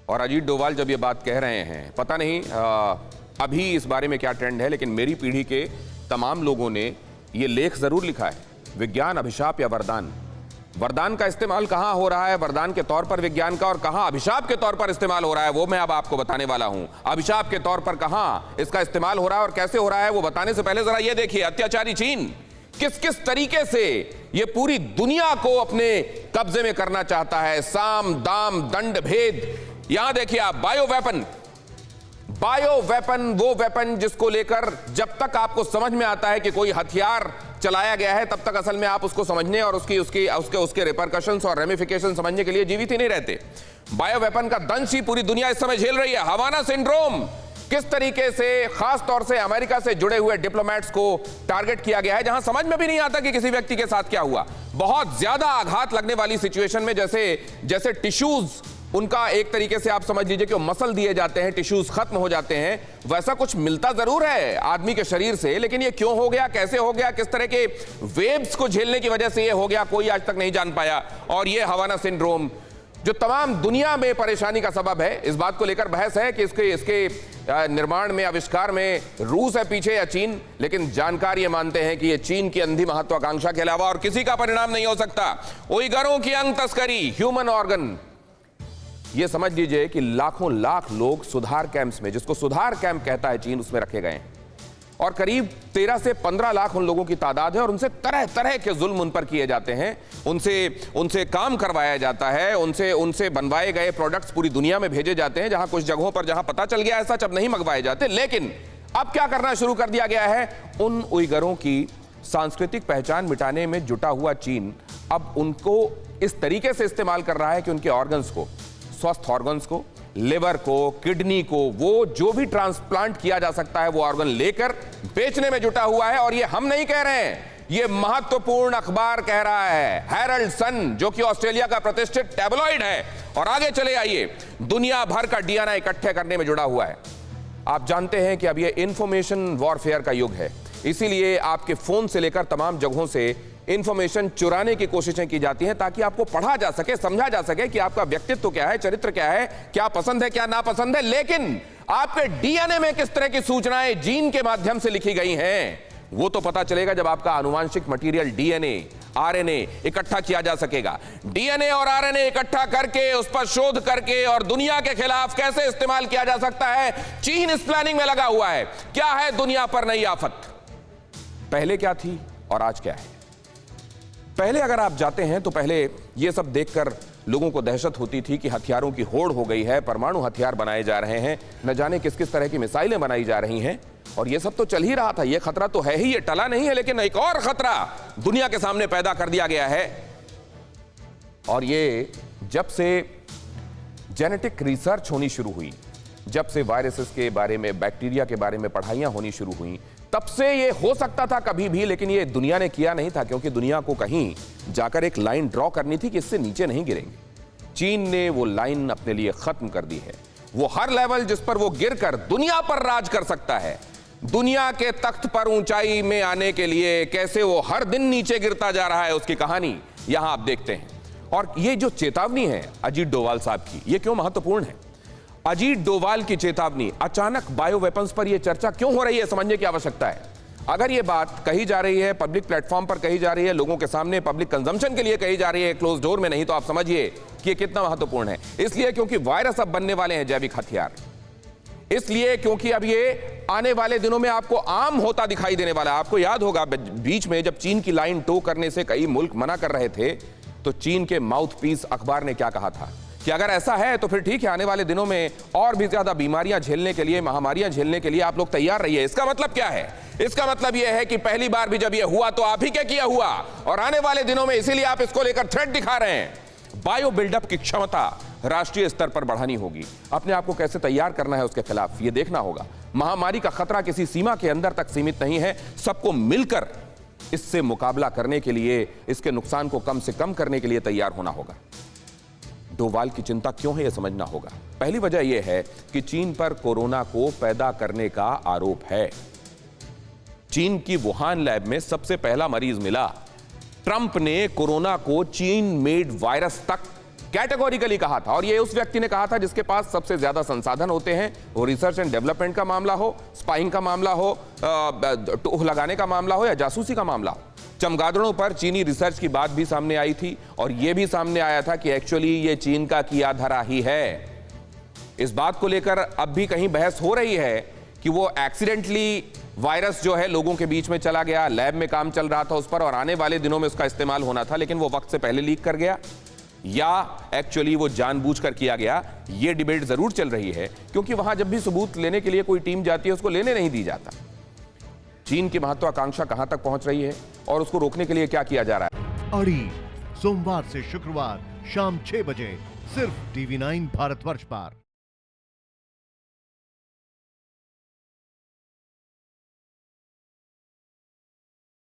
और अजीत डोभाल जब ये बात कह रहे हैं, पता नहीं अभी इस बारे में क्या ट्रेंड है, लेकिन मेरी पीढ़ी के तमाम लोगों ने ये लेख जरूर लिखा है, विज्ञान अभिशाप या वरदान। वरदान का इस्तेमाल कहां हो रहा है वरदान के तौर पर विज्ञान का, और कहां अभिशाप के तौर पर इस्तेमाल हो रहा है, वो मैं अब आपको बताने वाला हूं। अभिशाप के तौर पर कहां इसका इस्तेमाल हो रहा है और कैसे हो रहा है, वो बताने से पहले जरा ये देखिए, अत्याचारी चीन किस किस तरीके से ये पूरी दुनिया को अपने कब्जे में करना चाहता है। साम दाम दंड भेद। यहां देखिए आप, बायो वेपन, वो वेपन जिसको लेकर जब तक आपको समझ में आता है कि कोई हथियार चलाया गया है, तब तक असल में आप उसको समझने और उसके रिपरकशंस और रेमिफिकेशन समझने के लिए जीवित ही नहीं रहते। बायो वेपन का दंश ही पूरी दुनिया इस समय झेल रही है। हवाना सिंड्रोम, किस तरीके से खास तौर से अमेरिका से जुड़े हुए डिप्लोमेट्स को टारगेट किया गया है, जहां समझ में भी नहीं आता कि किसी व्यक्ति के साथ क्या हुआ। बहुत ज्यादा आघात लगने वाली सिचुएशन में जैसे टिश्यूज, उनका एक तरीके से आप समझ लीजिए कि मसल दिए जाते हैं, टिश्यूज खत्म हो जाते हैं, वैसा कुछ मिलता जरूर है आदमी के शरीर से, लेकिन ये क्यों हो गया, कैसे हो गया, किस तरह के वेव्स को झेलने की वजह से ये हो गया, कोई आज तक नहीं जान पाया। और ये हवाना सिंड्रोम जो तमाम दुनिया में परेशानी का सबब है, इस बात को लेकर बहस है कि इसके निर्माण में, आविष्कार में रूस है पीछे या चीन, लेकिन जानकार ये मानते हैं कि ये चीन की अंधी महत्वाकांक्षा के अलावा और किसी का परिणाम नहीं हो सकता। उइगरों की अंग तस्करी, ह्यूमन ऑर्गन, ये समझ लीजिए कि लाखों लाख लोग सुधार कैंप्स में, जिसको सुधार कैंप कहता है चीन, उसमें रखे गए हैं और करीब 13 से 15 लाख उन लोगों की तादाद है और उनसे तरह तरह के जुल्म उन पर किए जाते हैं, उनसे काम करवाया जाता है, उनसे बनवाए गए प्रोडक्ट्स पूरी दुनिया में भेजे जाते हैं, जहां कुछ जगहों पर जहां पता चल गया है सच, अब नहीं मंगवाए जाते। लेकिन अब क्या करना शुरू कर दिया गया है, उन उइगरों की सांस्कृतिक पहचान मिटाने में जुटा हुआ चीन अब उनको इस तरीके से इस्तेमाल कर रहा है कि उनके ऑर्गन्स को, स्वस्थ ऑर्गन्स को, लिवर को, किडनी को, वो जो भी ट्रांसप्लांट किया जा सकता है वो ऑर्गन लेकर बेचने में जुटा हुआ है। और ये हम नहीं कह रहे हैं, ये महत्वपूर्ण अखबार कह रहा है, हेरल्ड सन, जो कि ऑस्ट्रेलिया का प्रतिष्ठित टैबलॉइड है। और आगे चले आइए, दुनिया भर का डीएनए इकट्ठे करने में जुड़ा हुआ है। आप जानते हैं कि अब ये इंफॉर्मेशन वॉरफेयर का युग है, इसीलिए आपके फोन से लेकर तमाम जगहों से इंफॉर्मेशन चुराने की कोशिशें की जाती हैं ताकि आपको पढ़ा जा सके, समझा जा सके कि आपका व्यक्तित्व क्या है, चरित्र क्या है, क्या पसंद है, क्या नापसंद है। लेकिन आपके डीएनए में किस तरह की सूचनाएं जीन के माध्यम से लिखी गई हैं, वो तो पता चलेगा जब आपका आनुवांशिक मटेरियल डीएनए, आरएनए इकट्ठा किया जा सकेगा। डीएनए और आरएनए इकट्ठा करके, उस पर शोध करके और दुनिया के खिलाफ कैसे इस्तेमाल किया जा सकता है, चीन इस प्लानिंग में लगा हुआ है। क्या है दुनिया पर नई आफत, पहले क्या थी और आज क्या है। पहले अगर आप जाते हैं तो पहले यह सब देखकर लोगों को दहशत होती थी कि हथियारों की होड़ हो गई है, परमाणु हथियार बनाए जा रहे हैं, न जाने किस किस तरह की मिसाइलें बनाई जा रही हैं, और यह सब तो चल ही रहा था। यह खतरा तो है ही, ये टला नहीं है, लेकिन एक और खतरा दुनिया के सामने पैदा कर दिया गया है। और ये जब से जेनेटिक रिसर्च होनी शुरू हुई, जब से वायरसेस के बारे में, बैक्टीरिया के बारे में पढ़ाइयां होनी शुरू हुई, तब से ये हो सकता था कभी भी, लेकिन ये दुनिया ने किया नहीं था, क्योंकि दुनिया को कहीं जाकर एक लाइन ड्रॉ करनी थी कि इससे नीचे नहीं गिरेंगे। चीन ने वो लाइन अपने लिए खत्म कर दी है। वो हर लेवल जिस पर वो गिरकर दुनिया पर राज कर सकता है, दुनिया के तख्त पर ऊंचाई में आने के लिए कैसे वो हर दिन नीचे गिरता जा रहा है, उसकी कहानी यहां आप देखते हैं। और ये जो चेतावनी है अजीत डोभाल साहब की, ये क्यों महत्वपूर्ण है। अजीत डोभाल की चेतावनी, अचानक बायो वेपन्स पर यह चर्चा क्यों हो रही है, समझने की आवश्यकता है। अगर यह बात कही जा रही है, पब्लिक प्लेटफॉर्म पर कही जा रही है, लोगों के सामने पब्लिक कंजम्पशन के लिए कही जा रही है, क्लोज डोर में नहीं, तो आप समझिए कि यह कितना महत्वपूर्ण है। इसलिए क्योंकि वायरस अब बनने वाले हैं जैविक हथियार, इसलिए क्योंकि अब ये आने वाले दिनों में आपको आम होता दिखाई देने वाला है। आपको याद होगा बीच में जब चीन की लाइन टो करने से कई मुल्क मना कर रहे थे, तो चीन के माउथ पीस अखबार ने क्या कहा था कि अगर ऐसा है तो फिर ठीक है, आने वाले दिनों में और भी ज्यादा बीमारियां झेलने के लिए, महामारियां झेलने के लिए आप लोग तैयार रहिए। इसका मतलब क्या है, इसका मतलब यह है कि पहली बार भी जब यह हुआ तो आप ही क्या किया हुआ, और आने वाले दिनों में इसीलिए आप इसको लेकर थ्रेट दिखा रहे हैं। बायो बिल्डअप की क्षमता राष्ट्रीय स्तर पर बढ़ानी होगी, अपने आप को कैसे तैयार करना है उसके खिलाफ यह देखना होगा। महामारी का खतरा किसी सीमा के अंदर तक सीमित नहीं है, सबको मिलकर इससे मुकाबला करने के लिए, इसके नुकसान को कम से कम करने के लिए तैयार होना होगा। डोभाल की चिंता क्यों है यह समझना होगा। पहली वजह यह है कि चीन पर कोरोना को पैदा करने का आरोप है। चीन की वुहान लैब में सबसे पहला मरीज मिला। ट्रंप ने कोरोना को चीन मेड वायरस तक कैटेगोरिकली कहा था, और ये उस व्यक्ति ने कहा था जिसके पास सबसे ज्यादा संसाधन होते हैं, वो रिसर्च एंड डेवलपमेंट का मामला हो, स्पाइंग का मामला हो, टोह लगाने का मामला हो या जासूसी का मामला हो। चमगादड़ों पर चीनी रिसर्च की बात भी सामने आई थी और यह भी सामने आया था कि एक्चुअली ये चीन का किया धरा ही है। इस बात को लेकर अब भी कहीं बहस हो रही है कि वो एक्सीडेंटली वायरस जो है लोगों के बीच में चला गया, लैब में काम चल रहा था उस पर और आने वाले दिनों में उसका इस्तेमाल होना था, लेकिन वो वक्त से पहले लीक कर गया, या एक्चुअली वो जानबूझकर किया गया। ये डिबेट जरूर चल रही है, क्योंकि वहां जब भी सबूत लेने के लिए कोई टीम जाती है उसको लेने नहीं दी जाता। चीन की महत्वाकांक्षा कहां तक पहुंच रही है और उसको रोकने के लिए क्या किया जा रहा है। अड़ी सोमवार से शुक्रवार शाम 6 बजे सिर्फ TV9 भारतवर्ष पर।